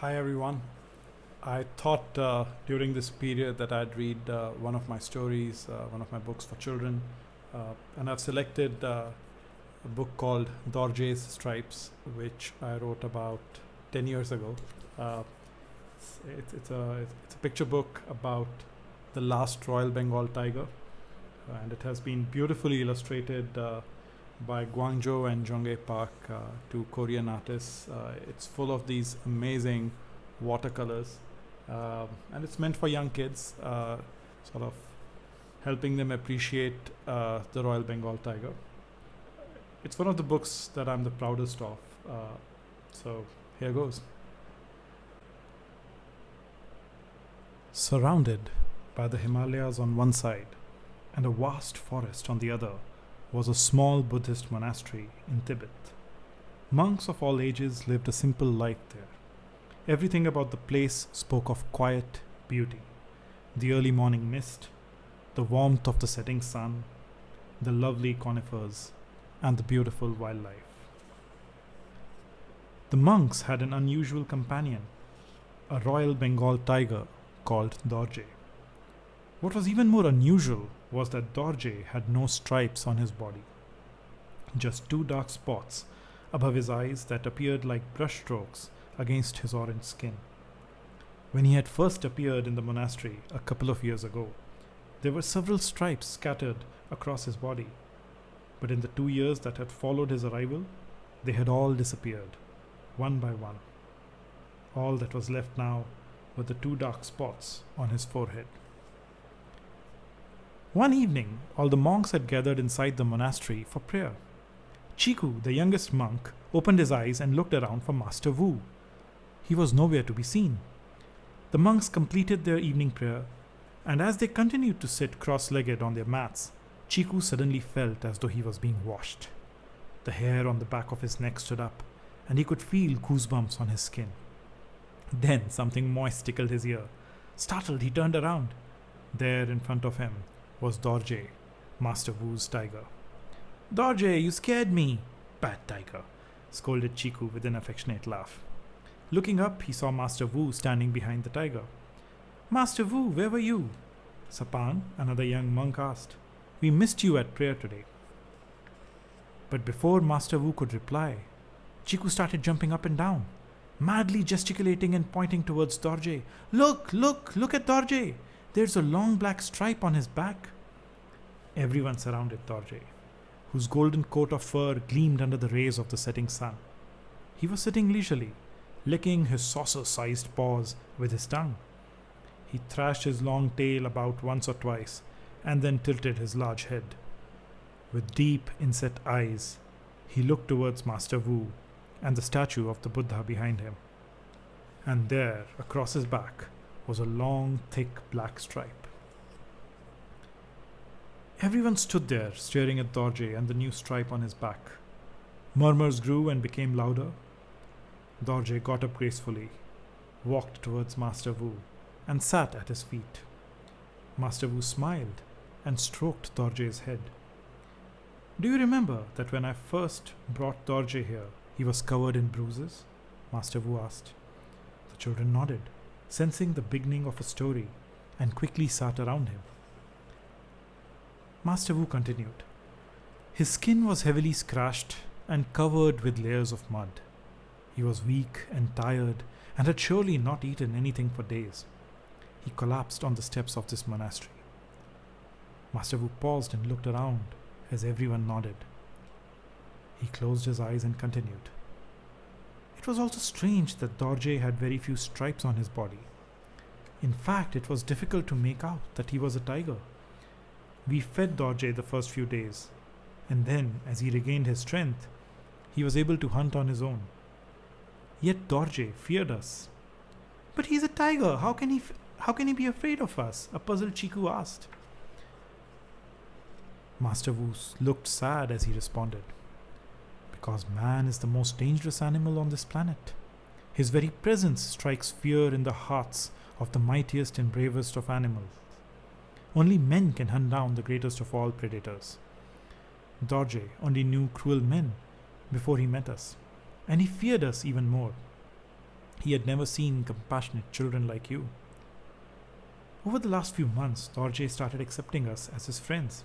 Hi everyone. I thought during this period that I'd read one of my stories, one of my books for children, and I've selected a book called Dorje's Stripes, which I wrote about 10 years ago. Uh, it's a picture book about the last Royal Bengal tiger, and it has been beautifully illustrated by Guangzhou and Jonghae Park, two Korean artists. It's full of these amazing watercolors, and it's meant for young kids, sort of helping them appreciate the Royal Bengal tiger. It's one of the books that I'm the proudest of. So here goes. Surrounded by the Himalayas on one side and a vast forest on the other was a small Buddhist monastery in Tibet. Monks of all ages lived a simple life there. Everything about the place spoke of quiet beauty. The early morning mist, the warmth of the setting sun, the lovely conifers, and the beautiful wildlife. The monks had an unusual companion, a Royal Bengal tiger called Dorje. What was even more unusual was that Dorje had no stripes on his body, just two dark spots above his eyes that appeared like brushstrokes against his orange skin. When he had first appeared in the monastery a couple of years ago, there were several stripes scattered across his body, but in the 2 years that had followed his arrival, they had all disappeared, one by one. All that was left now were the two dark spots on his forehead. One evening, all the monks had gathered inside the monastery for prayer. Chiku, the youngest monk, opened his eyes and looked around for Master Wu. He was nowhere to be seen. The monks completed their evening prayer, and as they continued to sit cross-legged on their mats, Chiku suddenly felt as though he was being washed. The hair on the back of his neck stood up, and he could feel goosebumps on his skin. Then something moist tickled his ear. Startled, he turned around. There in front of him was Dorje, Master Wu's tiger. "Dorje, you scared me!" "Bad tiger," scolded Chiku with an affectionate laugh. Looking up, he saw Master Wu standing behind the tiger. "Master Wu, where were you?" Sapan, another young monk, asked. "We missed you at prayer today." But before Master Wu could reply, Chiku started jumping up and down, madly gesticulating and pointing towards Dorje. Look at Dorje! There's a long black stripe on his back." Everyone surrounded Dorje, whose golden coat of fur gleamed under the rays of the setting sun. He was sitting leisurely, licking his saucer-sized paws with his tongue. He thrashed his long tail about once or twice, and then tilted his large head. With deep, inset eyes, he looked towards Master Wu and the statue of the Buddha behind him. And there, across his back, was a long, thick black stripe. Everyone stood there, staring at Dorje and the new stripe on his back. Murmurs grew and became louder. Dorje got up gracefully, walked towards Master Wu, and sat at his feet. Master Wu smiled and stroked Dorje's head. "Do you remember that when I first brought Dorje here, he was covered in bruises?" Master Wu asked. The children nodded, sensing the beginning of a story, and quickly sat around him. Master Wu continued. "His skin was heavily scratched and covered with layers of mud. He was weak and tired and had surely not eaten anything for days. He collapsed on the steps of this monastery." Master Wu paused and looked around as everyone nodded. He closed his eyes and continued. It was also strange that Dorje had very few stripes on his body. In fact, it was difficult to make out that he was a tiger. We fed Dorje the first few days, and then, as he regained his strength, he was able to hunt on his own. Yet Dorje feared us. "But he's a tiger. How can he be afraid of us?" a puzzled Chiku asked. Master Wu looked sad as he responded. "Because man is the most dangerous animal on this planet. His very presence strikes fear in the hearts of the mightiest and bravest of animals. Only men can hunt down the greatest of all predators. Dorje only knew cruel men before he met us, and he feared us even more. He had never seen compassionate children like you. Over the last few months, Dorje started accepting us as his friends.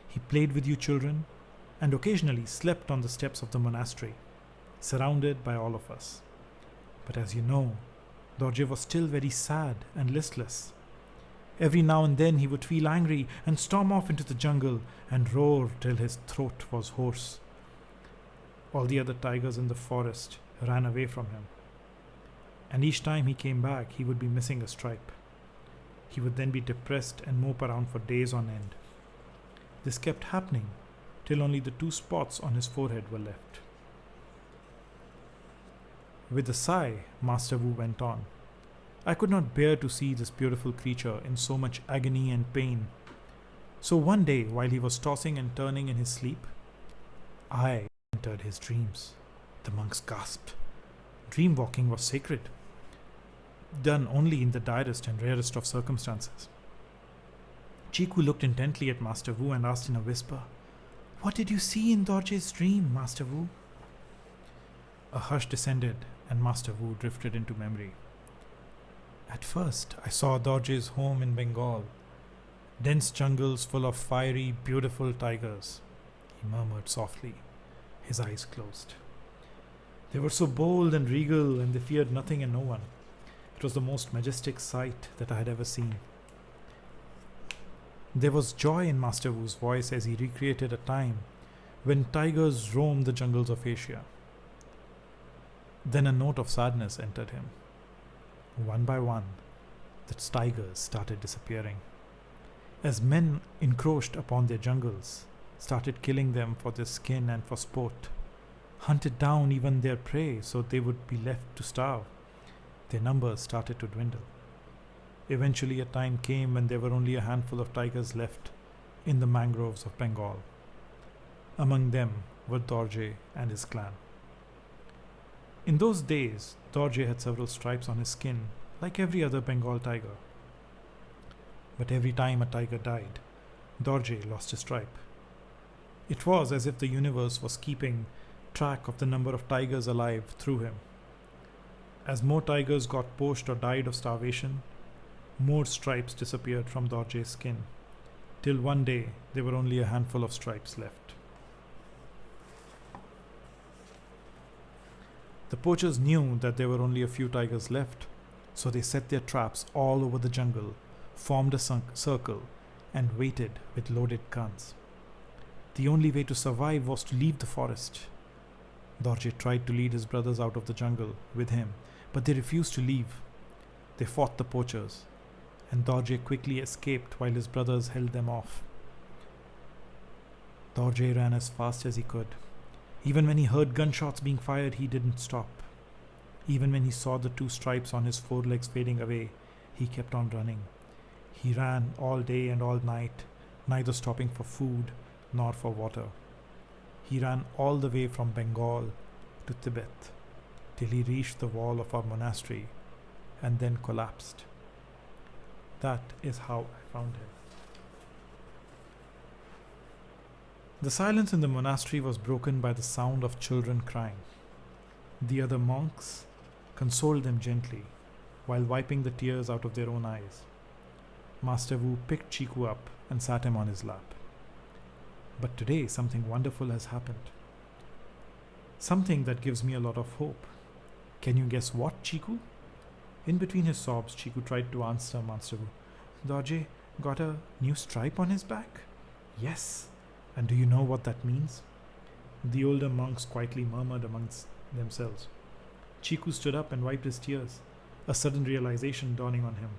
He played with you children and occasionally slept on the steps of the monastery, surrounded by all of us. But as you know, Dorje was still very sad and listless. Every now and then he would feel angry and storm off into the jungle and roar till his throat was hoarse. All the other tigers in the forest ran away from him. And each time he came back, he would be missing a stripe. He would then be depressed and mope around for days on end. This kept happening till only the 2 spots on his forehead were left. With a sigh, Master Wu went on. I could not bear to see this beautiful creature in so much agony and pain. So one day, while he was tossing and turning in his sleep, I entered his dreams. The monks gasped. Dream walking was sacred, done only in the direst and rarest of circumstances. Chiku looked intently at Master Wu and asked in a whisper, What did you see in Dorje's dream, Master Wu? A hush descended and Master Wu drifted into memory. At first, I saw Dorje's home in Bengal, dense jungles full of fiery, beautiful tigers. He murmured softly, his eyes closed. They were so bold and regal, and they feared nothing and no one. It was the most majestic sight that I had ever seen. There was joy in Master Wu's voice as he recreated a time when tigers roamed the jungles of Asia. Then a note of sadness entered him. One by one, the tigers started disappearing. As men encroached upon their jungles, started killing them for their skin and for sport, hunted down even their prey so they would be left to starve, their numbers started to dwindle. Eventually a time came when there were only a handful of tigers left in the mangroves of Bengal. Among them were Dorje and his clan. In those days, Dorje had several stripes on his skin, like every other Bengal tiger. But every time a tiger died, Dorje lost a stripe. It was as if the universe was keeping track of the number of tigers alive through him. As more tigers got poached or died of starvation, more stripes disappeared from Dorje's skin, till one day there were only a handful of stripes left. The poachers knew that there were only a few tigers left, so they set their traps all over the jungle, formed a circle, and waited with loaded guns. The only way to survive was to leave the forest. Dorje tried to lead his brothers out of the jungle with him, but they refused to leave. They fought the poachers, and Dorje quickly escaped while his brothers held them off. Dorje ran as fast as he could. Even when he heard gunshots being fired, he didn't stop. Even when he saw the 2 stripes on his forelegs fading away, he kept on running. He ran all day and all night, neither stopping for food nor for water. He ran all the way from Bengal to Tibet till he reached the wall of our monastery and then collapsed. That is how I found him. The silence in the monastery was broken by the sound of children crying. The other monks consoled them gently while wiping the tears out of their own eyes. Master Wu picked Chiku up and sat him on his lap. But today something wonderful has happened. Something that gives me a lot of hope. Can you guess what, Chiku? In between his sobs, Chiku tried to answer Master Wu. Dorje got a new stripe on his back? Yes. And do you know what that means? The older monks quietly murmured amongst themselves. Chiku stood up and wiped his tears, a sudden realization dawning on him.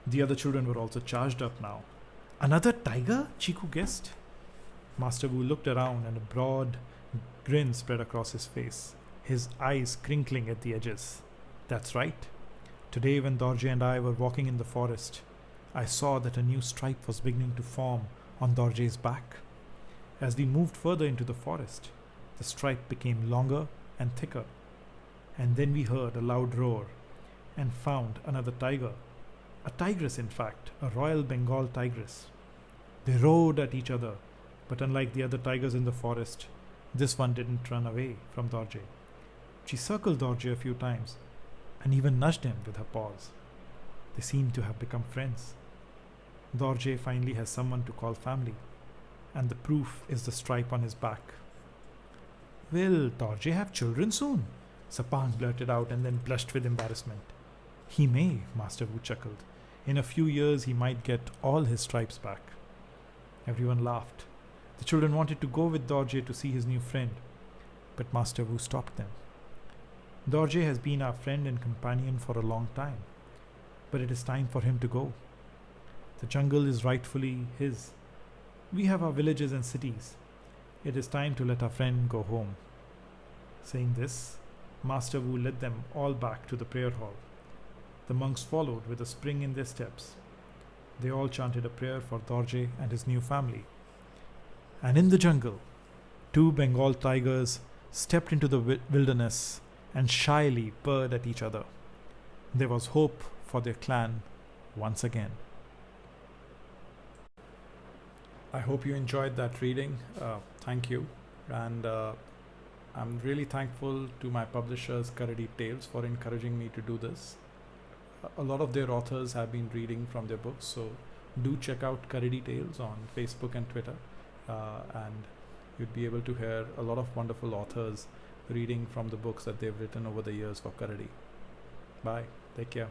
The other children were also charged up now. Another tiger? Chiku guessed. Master Wu looked around and a broad grin spread across his face, his eyes crinkling at the edges. That's right. Today when Dorje and I were walking in the forest, I saw that a new stripe was beginning to form on Dorje's back. As we moved further into the forest, the stripe became longer and thicker. And then we heard a loud roar and found another tiger. A tigress, in fact, a Royal Bengal tigress. They roared at each other, but unlike the other tigers in the forest, this one didn't run away from Dorje. She circled Dorje a few times and even nudged him with her paws. They seemed to have become friends. Dorje finally has someone to call family, and the proof is the stripe on his back. Will Dorje have children soon? Sapang blurted out and then blushed with embarrassment. He may, Master Wu chuckled. In a few years he might get all his stripes back. Everyone laughed. The children wanted to go with Dorje to see his new friend, but Master Wu stopped them. Dorje has been our friend and companion for a long time, but it is time for him to go. The jungle is rightfully his. We have our villages and cities. It is time to let our friend go home. Saying this, Master Wu led them all back to the prayer hall. The monks followed with a spring in their steps. They all chanted a prayer for Dorje and his new family. And in the jungle, 2 Bengal tigers stepped into the wilderness and shyly purred at each other. There was hope for their clan once again. I hope you enjoyed that reading. Thank you. And I'm really thankful to my publishers, Karadi Tales, for encouraging me to do this. A lot of their authors have been reading from their books, so do check out Karadi Tales on Facebook and Twitter. And you'd be able to hear a lot of wonderful authors reading from the books that they've written over the years for Karadi. Bye. Take care.